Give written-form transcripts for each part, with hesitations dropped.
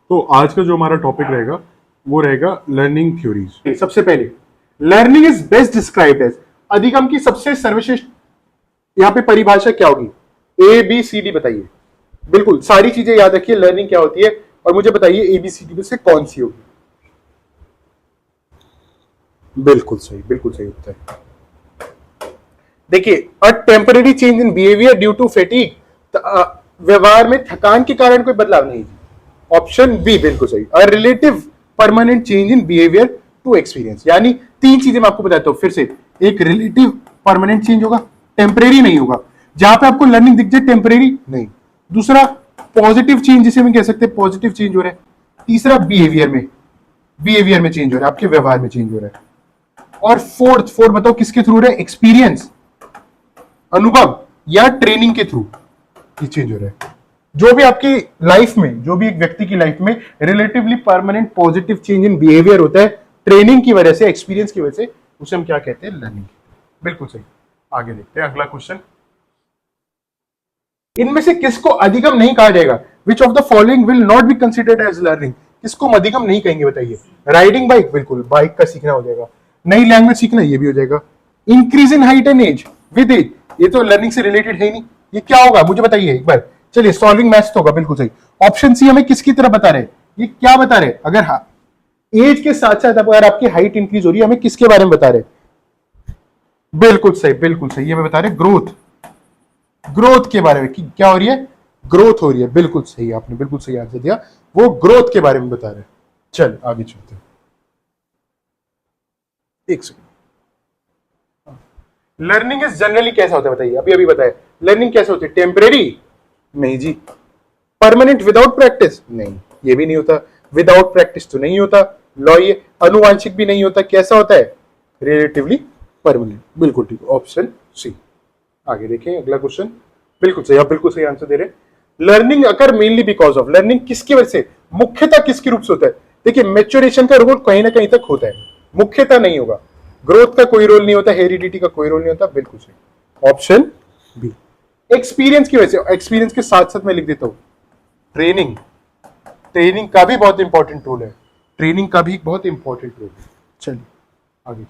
तो आज का जो हमारा टॉपिक रहेगा वो रहेगा लर्निंग थ्योरीज। सबसे पहले learning is best described as, अधिगम की सबसे सर्वश्रेष्ठ यहाँ पे परिभाषा क्या होगी? ABCD बताइए। बिल्कुल सारी चीजें याद रखिए, लर्निंग क्या होती है और मुझे बताइए ABCD में से कौन सी होगी। बिल्कुल सही उत्तर है। देखिए, a temporary change in behaviour due to fatigue, व्यवहार में थकान के कारण कोई बदलाव नहीं। ऑप्शन बी बिल्कुल सही। A relative permanent change in behaviour to experience, यानी तीन चीजें मैं आपको बताता हूं फिर से। एक रिलेटिव परमानेंट चेंज होगा, टेम्परेरी नहीं होगा, जहां पे आपको लर्निंग दिख जाए टेम्परेरी नहीं। दूसरा पॉजिटिव चेंज, जिसे हम कह सकते हैं पॉजिटिव चेंज हो रहा है। तीसरा बिहेवियर में चेंज हो रहा है, आपके व्यवहार में चेंज हो रहा है। और फोर्थ बताओ किसके थ्रू हो रहा है? एक्सपीरियंस, अनुभव या ट्रेनिंग के थ्रू ये चेंज हो रहा है। जो भी आपकी लाइफ में, जो भी एक व्यक्ति की लाइफ में relatively permanent positive change in behaviour होता है ट्रेनिंग की वजह से, एक्सपीरियंस की वजह से, उसे हम क्या कहते हैं? लर्निंग। बिल्कुल सही। आगे देखते हैं अगला क्वेश्चन। इनमें से किसको अधिगम नहीं कहा जाएगा? Which of the following will not be considered as learning? किसको हम अधिगम नहीं कहेंगे बताइए? राइडिंग बाइक, बिल्कुल बाइक का सीखना हो जाएगा। नई लैंग्वेज सीखना, ये भी हो जाएगा। Increase in height and age with age, ये तो लर्निंग से रिलेटेड है ही नहीं। ये क्या होगा मुझे बताइए एक बार। चलिए, सॉल्विंग मैथ्स तो होगा, बिल्कुल सही। ऑप्शन सी हमें किसकी तरह बता रहे हैं? ये क्या बता रहे हैं? अगर हाँ एज के साथ साथ अगर आपकी हाइट इंक्रीज हो रही है, हमें किसके बारे में बता रहे हैं? बिल्कुल सही, ये हमें बता रहे ग्रोथ के बारे में। कि क्या हो रही है? ग्रोथ हो रही है। बिल्कुल सही, आपने बिल्कुल सही आंसर दिया, वो ग्रोथ के बारे में बता रहे हैं। चल आगे चलते हैं। एक सेकंड। लर्निंग इज जनरली कैसा होता है बताइए? अभी बताया लर्निंग कैसे होती है? टेम्परेरी नहीं जी। परमानेंट विदाउट प्रैक्टिस नहीं, ये भी नहीं होता। विदाउट प्रैक्टिस तो नहीं होता। लॉ ये अनुवांशिक भी नहीं होता। कैसा होता है? Relatively permanent. बिल्कुल ठीक, ऑप्शन सी। आगे देखें अगला क्वेश्चन। बिल्कुल सही, आप बिल्कुल सही आंसर दे रहे हैं। Learning occur mainly because of, learning किसकी वजह से, मुख्यतः किसके रूप से होता है? देखिए, मेच्योरेशन का रोल कहीं ना कहीं तक होता है, मुख्यतः नहीं होगा। ग्रोथ का कोई रोल नहीं होता, हेरिडिटी का कोई रोल नहीं होता। बिल्कुल सही, ऑप्शन बी। एक्सपीरियंस की वजह से, एक्सपीरियंस के साथ साथ मैं लिख देता हूं ट्रेनिंग का भी बहुत इंपॉर्टेंट रोल है। ट्रेनिंग का भी बहुत इंपॉर्टेंट रोल है। चलिए आगे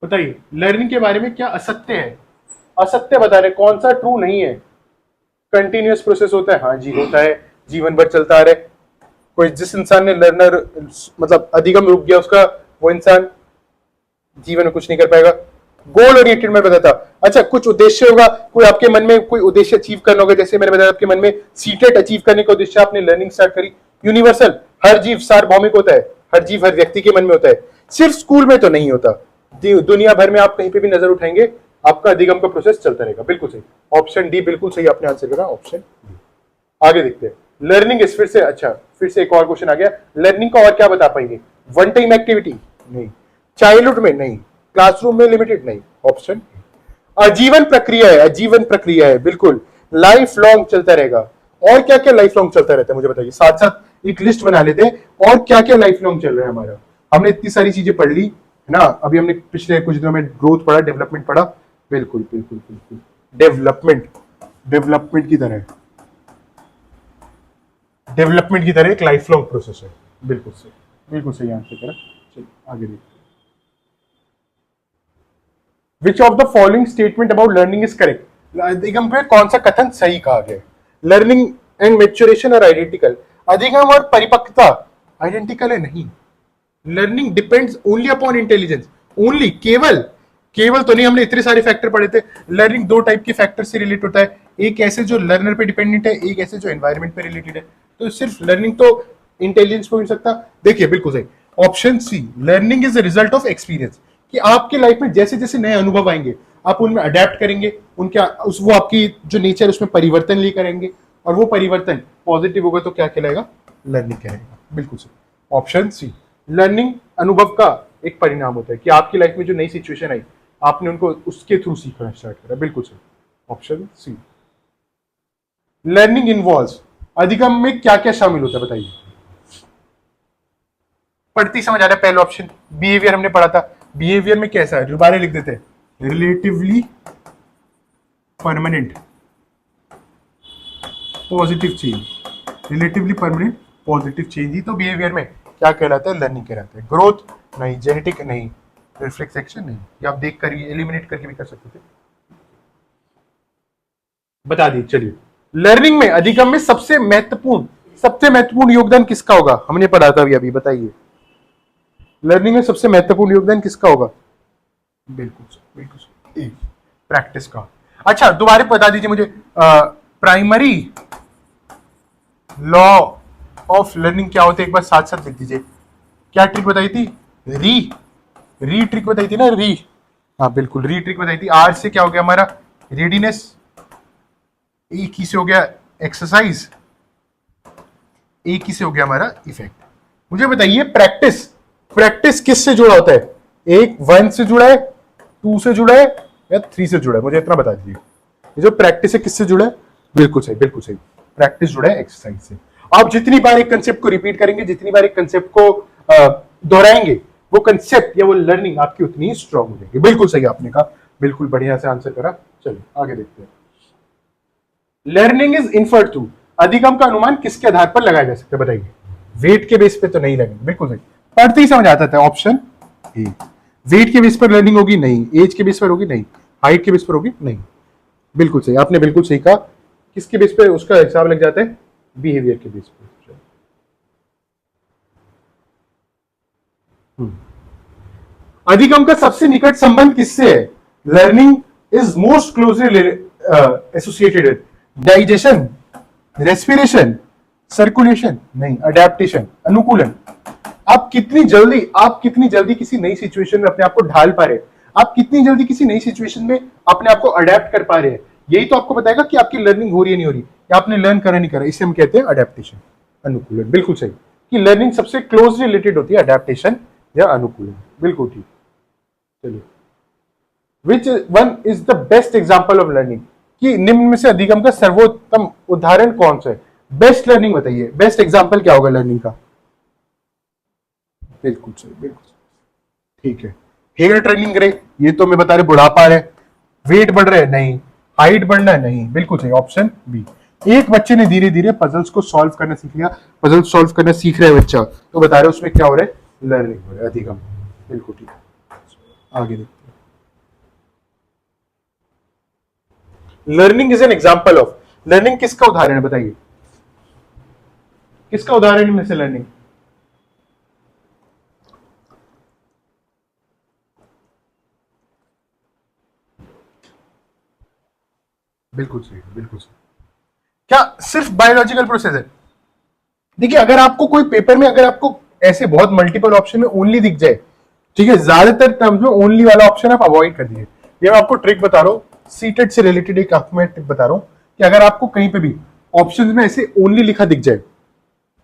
बताइए, लर्निंग के बारे में क्या असत्य है? असत्य बता रहे, कौन सा ट्रू नहीं है? कंटिन्यूअस प्रोसेस होता है, हाँ जी होता है, जीवन भर चलता आ रहा है। कोई जिस इंसान ने लर्नर मतलब अधिगम रुक गया उसका, वो इंसान जीवन में कुछ नहीं कर पाएगा। गोल ओरिएंटेड में बताता, अच्छा कुछ उद्देश्य होगा, कोई आपके मन में कोई उद्देश्य अचीव करना होगा। जैसे मैंने बताया आपके मन में सीटेट अचीव करने का उद्देश्य, आपने लर्निंग स्टार्ट करी। यूनिवर्सल, हर जीव सार्वभौमिक होता है, हर जीव हर व्यक्ति के मन में होता है, सिर्फ स्कूल में तो नहीं होता। दुनिया भर में आप कहीं पे भी नजर उठाएंगे, आपका अधिगम का प्रोसेस चलता रहेगा। बिल्कुल सही, ऑप्शन डी बिल्कुल सही आपने आंसर करा, ऑप्शन डी। आगे देखते हैं। लर्निंग इज, फिर से एक और क्वेश्चन आ गया। लर्निंग का और क्या बता पाएंगे? वन टाइम एक्टिविटी नहीं, चाइल्डहुड में नहीं, क्लासरूम में लिमिटेड नहीं, ऑप्शन आजीवन प्रक्रिया है। बिल्कुल लाइफ लॉन्ग चलता रहेगा। और क्या क्या लाइफ लॉन्ग चलता रहता है मुझे बताइए, साथ साथ एक लिस्ट बना लेते हैं और क्या क्या लाइफ लॉन्ग चल रहा है हमारा। हमने इतनी सारी चीजें पढ़ ली है ना, अभी हमने पिछले कुछ दिनों में ग्रोथ पढ़ा, डेवलपमेंट पढ़ा। बिल्कुल डेवलपमेंट की तरह एक लाइफ लॉन्ग प्रोसेस है। बिल्कुल सही आंसर करा। चलिए आगे देखते हैं। Which of the following statement about learning is correct? अधिगम पे कौन सा कथन सही कहा गया? Learning and maturation are identical, अधिगम और परिपक्वता आइडेंटिकल है नहीं। Learning depends only upon intelligence, only, केवल तो नहीं, हमने इतने सारे फैक्टर पढ़े थे। लर्निंग दो टाइप के फैक्टर से रिलेट होता है, एक ऐसे जो लर्नर पे डिपेंडेंट है, एक ऐसे जो एनवायरमेंट पे रिलेटेड है। तो सिर्फ लर्निंग तो इंटेलिजेंस को मिल सकता। देखिए बिल्कुल सही, option C, learning is the result of experience, कि आपके लाइफ में जैसे जैसे नए अनुभव आएंगे आप उनमें अडेप्ट करेंगे, उनके वो आपकी जो नेचर है उसमें परिवर्तन लेकर आएंगे, और वो परिवर्तन पॉजिटिव होगा तो क्या कहलाएगा? लर्निंग कहलाएगा। बिल्कुल सही, ऑप्शन सी। लर्निंग अनुभव का एक परिणाम होता है कि आपकी लाइफ में जो नई सिचुएशन आई, आपने उनको उसके थ्रू सीखना स्टार्ट करा। बिल्कुल सही, ऑप्शन सी। लर्निंग इन्वॉल्व्स, अधिगम में क्या क्या शामिल होता है बताइए? पढ़ती समझ आ रहा है? पहला ऑप्शन बिहेवियर हमने पढ़ा था, बिहेवियर में कैसा है दोबारा लिख देते हैं, relatively permanent positive change, relatively permanent positive change ही तो बिहेवियर में क्या कहलाता है, लर्निंग कहलाता है। ग्रोथ नहीं, जेनेटिक नहीं, रिफ्लेक्स एक्शन नहीं, ये आप देख कर एलिमिनेट करके भी कर सकते थे, बता दी। चलिए, लर्निंग में अधिगम में सबसे महत्वपूर्ण योगदान किसका होगा, हमने पढ़ा था अभी, बताइए लर्निंग में सबसे महत्वपूर्ण योगदान किसका होगा? बिल्कुल प्रैक्टिस का। अच्छा, दोबारा बता दीजिए मुझे, प्राइमरी लॉ ऑफ लर्निंग क्या होता है, एक बार साथ साथ लिख दीजिए। क्या ट्रिक बताई थी? री ट्रिक बताई थी ना, री, हाँ बिल्कुल, री ट्रिक बताई थी। आर से क्या हो गया हमारा? रेडीनेस। एक ही से हो गया एक्सरसाइज, एक ही से हो गया हमारा इफेक्ट। मुझे बताइए, प्रैक्टिस किससे जुड़ा होता है? एक 1 से जुड़ा है, 2 से जुड़ा है, या 3 से जुड़ा है? मुझे इतना बता दीजिए, ये जो प्रैक्टिस है किससे जुड़ा है? बिल्कुल सही, बिल्कुल सही, प्रैक्टिस जुड़ा है एक्सरसाइज से। आप जितनी बार एक कंसेप्ट को रिपीट करेंगे, जितनी बार एक कंसेप्ट को दोहराएंगे, वो कंसेप्ट या वो लर्निंग आपकी उतनी स्ट्रांग हो जाएगी। बिल्कुल सही आपने कहा, बिल्कुल बढ़िया से आंसर करा। चलिए आगे देखते हैं। लर्निंग इज इन्फर्ड टू, अधिगम का अनुमान किसके आधार पर लगाया जा सकता है, बताइए? वेट के बेस पे तो नहीं लगेंगे, बिल्कुल सही, पढ़ते ही समझ आता था। ऑप्शन ए, वेट के बेस पर लर्निंग होगी? नहीं। एज के बेस पर होगी? नहीं। हाइट के बेस पर होगी? नहीं। बिल्कुल सही, आपने बिल्कुल सही कहा। किसके बेस पे उसका हिसाब लग जाता है? बिहेवियर के बेस पे। अधिगम का सबसे निकट संबंध किससे है? Learning is most closely associated with digestion, respiration, circulation, नहीं, अडेप्टेशन, अनुकूलन। आप कितनी जल्दी किसी नई सिचुएशन में अपने आप को ढाल पा रहे हैं, आप कितनी जल्दी किसी नई सिचुएशन में अपने आप को अडेप्ट कर पा रहे हैं, यही तो आपको बताएगा कि आपकी लर्निंग हो रही है नहीं हो रही, या आपने लर्न करा नहीं करा। इसे हम कहते हैं अडेप्टेशन, अनुकूलन। बिल्कुल सही कि लर्निंग सबसे क्लोजली रिलेटेड होती है अडेप्टेशन या अनुकूलन। बिल्कुल ठीक। चलिए, which one is the best example of learning, कि निम्न में से अधिगम का सर्वोत्तम उदाहरण कौन सा है? बेस्ट लर्निंग बताइए, बेस्ट एग्जाम्पल क्या होगा लर्निंग का? बिल्कुल सही, बिल्कुल सही, ठीक है। हेयर ट्रेनिंग करे, ये तो मैं बता रहे, बुढ़ापा रहे, वेट बढ़ रहा है, नहीं, हाइट बढ़ना है, नहीं, बिल्कुल सही, ऑप्शन बी। एक बच्चे ने धीरे धीरे पजल्स को सॉल्व करना सीख लिया, पजल सॉल्व करना सीख रहा है बच्चा, तो बता रहे उसमें क्या हो रहा है? लर्निंग हो रहा है, अधिगम। बिल्कुल ठीक है, आगे देखते हैं। Learning is an example of, learning किसका उदाहरण है, बताइए किसका उदाहरण में से लर्निंग? बिल्कुल सही, बिल्कुल सही। क्या सिर्फ बायोलॉजिकल प्रोसेस है? देखिए, अगर आपको कोई पेपर में, अगर आपको ऐसे बहुत मल्टीपल ऑप्शन में ओनली दिख जाए, ठीक है, ज्यादातर टर्म्स में ओनली वाला ऑप्शन आप अवॉइड कर दीजिए। ये मैं आपको ट्रिक बता रहा हूँ, सीटेट से रिलेटेड एक आपको मैं ट्रिक बता रहा हूँ, कि अगर आपको कहीं पे भी ऑप्शन में ऐसे ओनली लिखा दिख जाए,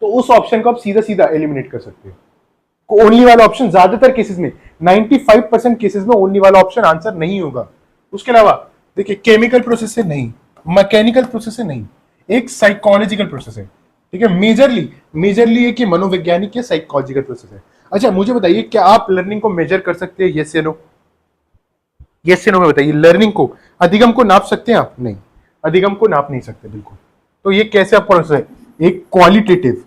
तो उस ऑप्शन को आप सीधा सीधा एलिमिनेट कर सकते हो। ओनली वाला ऑप्शन ज्यादातर केसेस में, 95% केसेस में ओनली वाला ऑप्शन आंसर नहीं होगा। उसके अलावा देखिए, केमिकल प्रोसेस से नहीं, मैकेनिकल प्रोसेस से नहीं, एक साइकोलॉजिकल प्रोसेस है, ठीक है, मेजरली एक मनोवैज्ञानिक या साइकोलॉजिकल प्रोसेस है। अच्छा, मुझे बताइए, क्या आप लर्निंग को मेजर कर सकते हैं? यस या नो? यस या नो में बताइए, लर्निंग को, अधिगम को नाप सकते हैं आप? नहीं, अधिगम को नाप नहीं सकते, बिल्कुल। तो ये कैसे आप प्रोसेस है? एक क्वालिटेटिव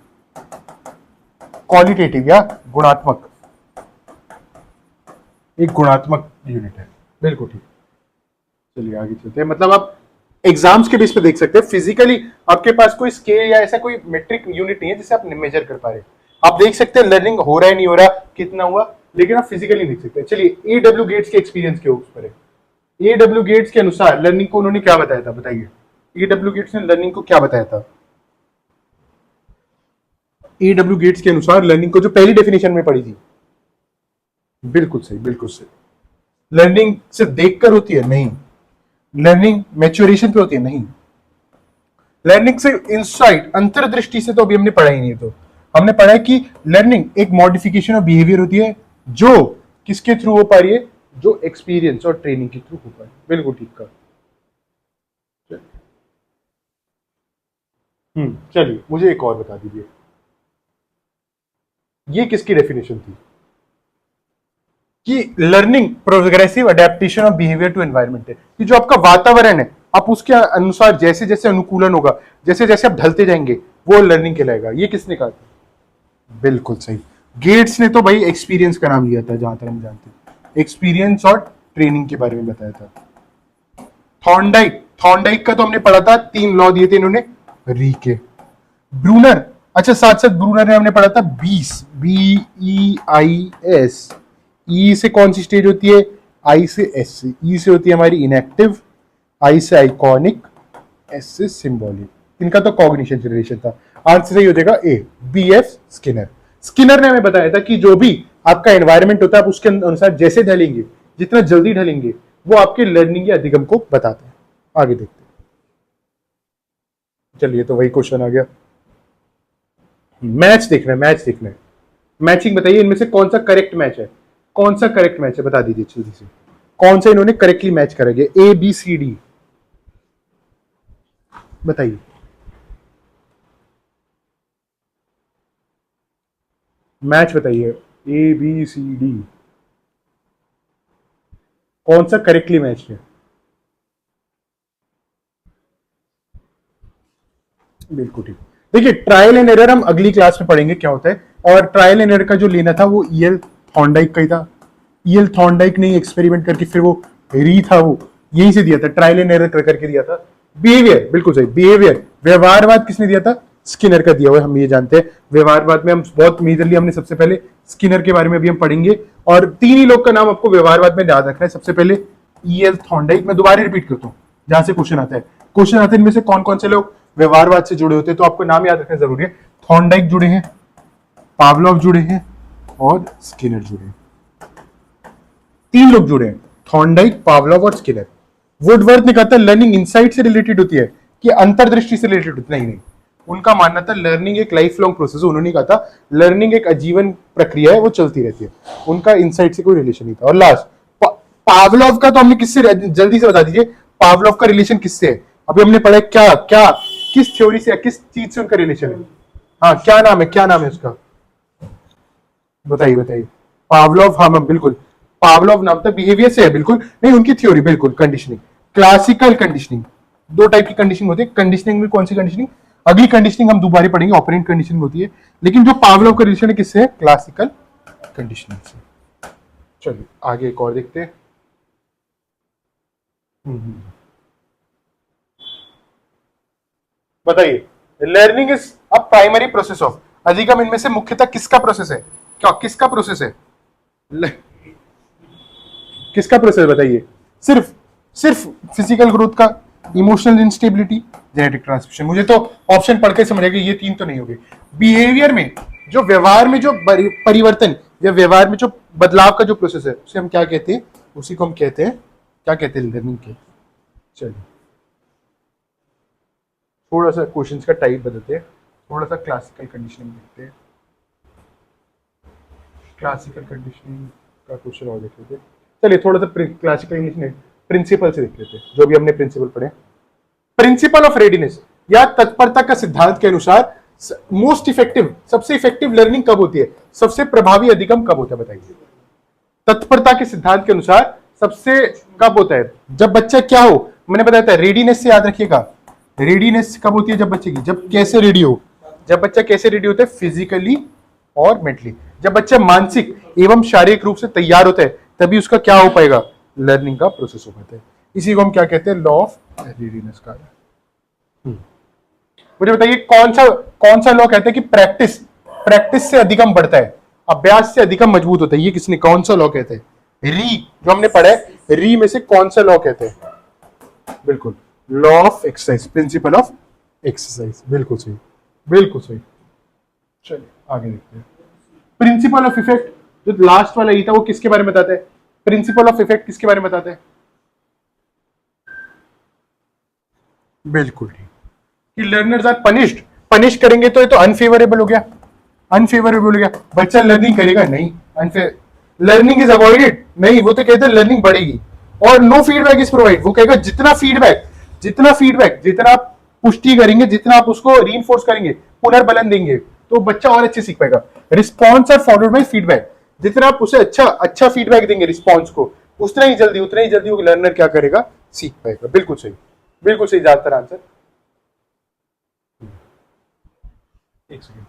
या गुणात्मक, एक गुणात्मक यूनिट है, बिल्कुल ठीक। चलिए आगे चलते हैं। मतलब आप एग्जाम्स के बेस पे देख सकते हैं, फिजिकली आपके पास कोई स्केल या ऐसा कोई मेट्रिक यूनिट नहीं है जिसे आप मेजर कर पा रहे हैं। आप देख सकते हैं लर्निंग हो रहा है नहीं हो रहा, कितना हुआ, लेकिन आप फिजिकली देख सकते हैं। चलिए, एडब्ल्यू गेट्स के एक्सपीरियंस के ऊपर है। एडब्ल्यू गेट्स के अनुसार लर्निंग को उन्होंने क्या बताया था, बताइए? एडब्ल्यू गेट्स ने लर्निंग को क्या बताया था? एडब्ल्यू गेट्स के अनुसार लर्निंग को जो पहली डेफिनेशन में पढ़ी थी, बिल्कुल सही, बिल्कुल सही। लर्निंग सिर्फ देखकर होती है? नहीं। लर्निंग मैच्योरेशन पे होती है? नहीं। लर्निंग से इंसाइट, अंतर्दृष्टि से तो अभी हमने पढ़ा ही नहीं। तो हमने पढ़ा है कि लर्निंग एक मॉडिफिकेशन ऑफ बिहेवियर होती है, जो किसके थ्रू हो पा रही है? जो एक्सपीरियंस और ट्रेनिंग के थ्रू हो पा रही है। बिल्कुल ठीक कहा। चलिए, मुझे एक और बता दीजिए, ये किसकी डेफिनेशन थी? कि learning progressive adaptation of behaviour to environment है, कि जो आपका वातावरण है आप उसके अनुसार जैसे जैसे अनुकूलन होगा, जैसे जैसे आप ढलते जाएंगे, वो लर्निंग कहलाएगा। ये किसने कहा था? बिल्कुल सही, गेट्स ने तो भाई एक्सपीरियंस का नाम लिया था, जहां तक हम जानते हैं, एक्सपीरियंस और ट्रेनिंग के बारे में बताया था। थॉर्नडाइक, थॉर्नडाइक का तो हमने पढ़ा था, 3 लॉ दिए थे इन्होंने, री के। ब्रूनर, अच्छा साथ साथ ब्रूनर ने हमने पढ़ा था बीस, BEIS। ई से कौन सी स्टेज होती है? आई से एस से। ई से होती है हमारी इनएक्टिव, आई से आइकॉनिक, एस से सिंबॉलिक। इनका तो कॉग्निशन से रिलेशन था। आंसर सही हो जाएगा ए, BF स्किनर। स्किनर ने हमें बताया था कि जो भी आपका एनवायरनमेंट होता है, आप उसके अनुसार जैसे ढलेंगे, जितना जल्दी ढलेंगे, वो आपके लर्निंग या अधिगम को बताते हैं। आगे देखते हैं। चलिए, तो वही क्वेश्चन आ गया। मैच देखना है, मैच देखना है। मैचिंग बताइए, इनमें से कौन सा करेक्ट मैच है? कौन सा करेक्ट मैच है बता दीजिए जल्दी से। कौन सा इन्होंने करेक्टली मैच करेंगे? ABCD बताइए। मैच बताइए, ABCD कौन सा करेक्टली मैच है? बिल्कुल ठीक। देखिए, ट्रायल एंड एरर हम अगली क्लास में पढ़ेंगे क्या होता है। और ट्रायल एंड एरर का जो लेना था वो EL थॉर्नडाइक का ही था। EL थॉर्नडाइक ने एक्सपेरिमेंट करके फिर वो री था, वो यहीं से दिया था, ट्रायल एंड एरर कर करके दिया था। बिहेवियर, बिल्कुल सही, बिहेवियर। व्यवहारवाद किसने दिया था? स्किनर का दिया हुआ है, हम ये जानते हैं। व्यवहारवाद में हम बहुत मेजरली हमने सबसे पहले स्किनर के बारे में भी हम पढ़ेंगे। और 3 ही लोग का नाम आपको व्यवहारवाद में याद रखना है। सबसे पहले EL थॉर्नडाइक, मैं दोबारा रिपीट करता हूँ जहां से क्वेश्चन आता है। क्वेश्चन आते हैं इनमें से कौन कौन से लोग व्यवहारवाद से जुड़े होते हैं, तो आपको नाम याद रखना जरूरी है। थॉर्नडाइक जुड़े हैं, पावलोव जुड़े हैं और स्किनर जुड़े हैं। 3 लोग जुड़े हैं, थॉर्नडाइक, पावलोव और स्किनर। वुडवर्थ ने कहा था लर्निंग इनसाइट से रिलेटेड होती है कि अंतर्दृष्टि से रिलेटेड होती है? नहीं नहीं, उनका मानना था लर्निंग एक लाइफ लॉन्ग प्रोसेस है। उन्होंने कहा था लर्निंग एक आजीवन प्रक्रिया है, वो चलती रहती है। उनका इनसाइट से कोई रिलेशन नहीं था। और लास्ट पावलोव का तो हमने किससे, जल्दी से बता दीजिए, पावलोव का रिलेशन किससे है? अभी हमने पढ़ा क्या क्या, किस थ्योरी से, किस चीज से उनका रिलेशन है? हाँ, क्या नाम है, क्या नाम है उसका? बताइए बताइए। पावलोव, हाँ मैम बिल्कुल, पावलोव नाम था, बिहेवियर से है बिल्कुल नहीं, उनकी थ्योरी बिल्कुल, कंडीशनिंग, क्लासिकल कंडीशनिंग। 2 टाइप की कंडीशनिंग होती है। कंडीशनिंग में कौन सी कंडीशनिंग? अगली कंडीशनिंग हम दोबारा पढ़ेंगे, ऑपरेंट कंडीशनिंग होती है। लेकिन जो पावलोव का रिलेशन है किससे है? क्लासिकल कंडीशनिंग से। चलिए आगे एक और देखते हैं। बताइए, learning is a primary process of, अधिगम इनमें से मुख्यतः किसका प्रोसेस है? क्या किसका प्रोसेस है? किसका प्रोसेस बताइए? सिर्फ सिर्फ फिजिकल ग्रोथ का, इमोशनल इंस्टेबिलिटी, जेनेटिक ट्रांसमिशन। मुझे तो ऑप्शन पढ़ के समझ आएगा ये 3 तो नहीं होंगे। बिहेवियर में, जो व्यवहार में जो परिवर्तन या व्यवहार में जो बदलाव का जो प्रोसेस है, उसे हम क्या कहते हैं? उसी को हम कहते हैं, क्या कहते हैं लर्निंग के। चलिए थोड़ा सा क्वेश्चंस का टाइप बदलते हैं, थोड़ा सा क्लासिकल कंडीशनिंग देखते हैं। क्लासिकल कंडीशनिंग का क्वेश्चन और देख लेते हैं। चलिए थोड़ा सा क्लासिकल कंडीशनिंग प्रिंसिपल से देख लेते हैं, जो भी हमने प्रिंसिपल पढ़े। प्रिंसिपल ऑफ रेडीनेस या तत्परता का सिद्धांत के अनुसार मोस्ट इफेक्टिव, सबसे इफेक्टिव लर्निंग कब होती है? सबसे प्रभावी अधिगम कब होता है बताइए? तत्परता के सिद्धांत के अनुसार सबसे कब होता है? जब बच्चा क्या हो, मैंने बताया था रेडीनेस से याद रखिएगा। रेडीनेस कब होती है? जब बच्चे की, जब कैसे रेडी हो, जब बच्चा कैसे रेडी होता है? फिजिकली और मेंटली। जब बच्चा मानसिक एवं शारीरिक रूप से तैयार होता है, तभी उसका क्या हो पाएगा? लर्निंग का प्रोसेस हो पाता है। इसी को हम क्या कहते हैं? लॉ ऑफ रेडीनेस का। मुझे बताइए कौन सा लॉ कहते हैं कि प्रैक्टिस, प्रैक्टिस से अधिगम बढ़ता है, अभ्यास से अधिगम मजबूत होता है? ये किसने, कौन सा लॉ कहते हैं? री, जो हमने पढ़ा है, री में से कौन सा लॉ कहते हैं? बिल्कुल, law of exercise, principle of exercise. बिल्कुल सही, बिल्कुल सही। चलिए आगे देखते हैं। प्रिंसिपल ऑफ इफेक्ट, जो लास्ट वाला ये था, वो किसके बारे में बताता है? प्रिंसिपल ऑफ इफेक्ट किसके बारे में बताता है? बिल्कुल ठीक, कि लर्नर्स आर पनिश्ड, पनिश करेंगे तो ये तो अनफेवरेबल हो गया, अनफेवरेबल हो गया। बच्चा लर्निंग करेगा नहीं, अनफेवर, लर्निंग इज अवॉइडेड नहीं, वो तो कहते हैं लर्निंग बढ़ेगी। और नो फीडबैक इज प्रोवाइड, वो कहेगा जितना फीडबैक, जितना आप पुष्टि करेंगे, जितना आप उसको रीइंफोर्स करेंगे, पुनर्बलन देंगे, तो बच्चा और अच्छे सीख पाएगा। Response are followed by feedback, जितना आप उसे अच्छा फीडबैक देंगे रिस्पॉन्स को, उतना ही जल्दी वो लर्नर क्या करेगा? सीख पाएगा। बिल्कुल सही। बिल्कुल सही, ज्यादातर आंसर। एक सेकेंड,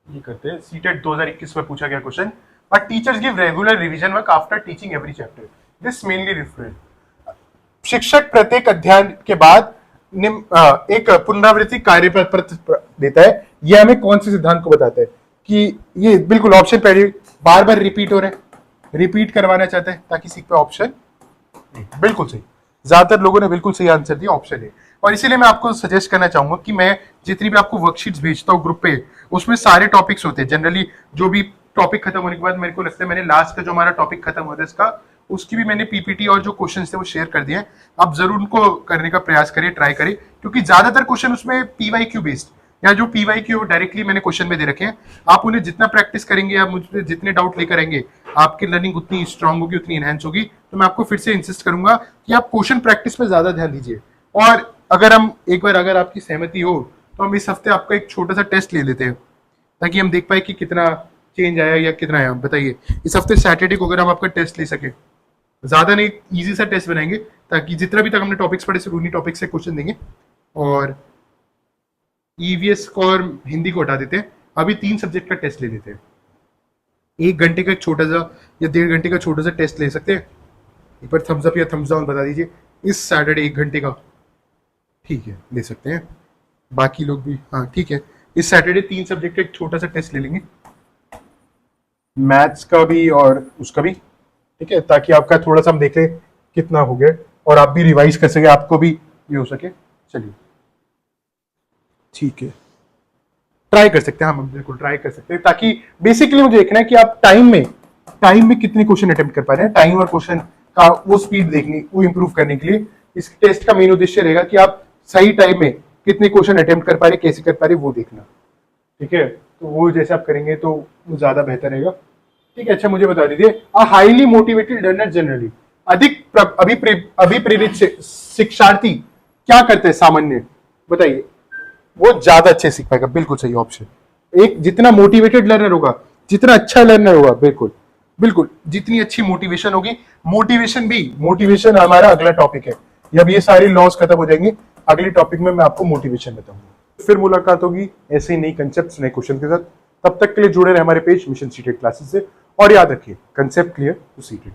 ये करते हैं। सीटेट 2021 में पूछा गया question, but teachers give regular revision work after teaching every chapter, this mainly refer. शिक्षक प्रत्येक अध्ययन के बाद एक पुनरावृत्ति कार्य पत्र देता है। यह हमें कौन से सिद्धांत को बताता है? कि ये बिल्कुल ऑप्शन पहले बार बार रिपीट हो रहा है, रिपीट करवाना चाहता है ताकि सीख पे। ऑप्शन बिल्कुल सही, ज्यादातर लोगों ने बिल्कुल सही आंसर दिया, ऑप्शन है। और इसीलिए मैं आपको सजेस्ट करना चाहूंगा कि मैं जितनी भी आपको वर्कशीट्स भेजता हूँ ग्रुप पे, उसमें सारे टॉपिक्स होते हैं जनरली। जो भी टॉपिक खत्म होने के बाद मेरे को लगता है मैंने लास्ट का जो हमारा टॉपिक खत्म हुआ था इसका, उसकी भी मैंने पीपीटी और जो क्वेश्चन थे वो शेयर कर दिए हैं। आप जरूर उनको करने का प्रयास करिए, ट्राई करिए, क्योंकि ज्यादातर क्वेश्चन उसमें पीवाईक्यू बेस्ड या जो पीवाईक्यू डायरेक्टली मैंने क्वेश्चन में दे रखे हैं। आप उन्हें जितना प्रैक्टिस करेंगे, आप मुझे जितने डाउट लेकर आएंगे, आपकी लर्निंग उतनी स्ट्रांग होगी, उतनी एनहेंस होगी। तो मैं आपको फिर से इंसिस्ट करूंगा कि आप क्वेश्चन प्रैक्टिस पे ज्यादा ध्यान दीजिए। और अगर हम एक बार, अगर आपकी सहमति हो, तो हम इस हफ्ते आपका एक छोटा सा टेस्ट ले लेते हैं, ताकि हम देख पाए कि कितना चेंज आया या कितना आया। बताइए, इस हफ्ते सैटरडे को अगर हम आपका टेस्ट ले सके, ज्यादा नहीं, इजी सा टेस्ट बनाएंगे, ताकि जितना भी तक हमने टॉपिक्स पढ़े सिर्फ उन्हीं टॉपिक से क्वेश्चन देंगे। और ईवीएस को और हिंदी को हटा देते हैं, अभी 3 सब्जेक्ट का टेस्ट ले लेते हैं। 1 घंटे का छोटा सा या 1.5 घंटे का छोटा सा टेस्ट ले सकते हैं। एक बार थम्स अप या थम्स डाउन बता दीजिए। इस सैटरडे 1 घंटे का, ठीक है, ले सकते हैं। बाकी लोग भी, हाँ ठीक है, इस सैटरडे 3 सब्जेक्ट का एक छोटा सा टेस्ट ले लेंगे, मैथ्स का भी और उसका भी, ठीक है, ताकि आपका थोड़ा सा हम देखें कितना हो गया और आप भी रिवाइज कर सके, आपको भी ये हो सके। चलिए ठीक है, ट्राई कर सकते हैं, हम बिल्कुल ट्राई कर सकते हैं, ताकि बेसिकली मुझे देखना है कि आप टाइम में कितने क्वेश्चन अटेम्प्ट कर पा रहे हैं। टाइम और क्वेश्चन का वो स्पीड देखनी, वो इंप्रूव करने के लिए इस टेस्ट का मेन उद्देश्य रहेगा कि आप सही टाइम में कितने क्वेश्चन अटेम्प्ट कर पा रहे, कैसे कर पा रहे, वो देखना। ठीक है, तो वो जैसे आप करेंगे तो वो ज्यादा बेहतर रहेगा। ठीक है, अच्छा मुझे बता दीजिए, a highly motivated learner generally, अभिप्रेरित शिक्षार्थी क्या करते हैं सामान्य? बताइए, वो ज्यादा अच्छे सीख पाएगा। बिल्कुल सही ऑप्शन एक, जितना मोटिवेटेड लर्नर होगा, जितना अच्छा लर्नर होगा, बिल्कुल बिल्कुल, जितनी अच्छी मोटिवेशन होगी। मोटिवेशन हमारा अगला टॉपिक है। जब ये सारी लॉस खत्म हो जाएंगे, अगले टॉपिक में मैं आपको मोटिवेशन बताऊंगा। फिर मुलाकात होगी ऐसे ही नई कंसेप्ट, नए क्वेश्चन के साथ। तब तक के लिए जुड़े रहे हमारे पेज मिशन सीटेड क्लासेस से, और याद रखिए, कंसेप्ट क्लियर तो सीटेड।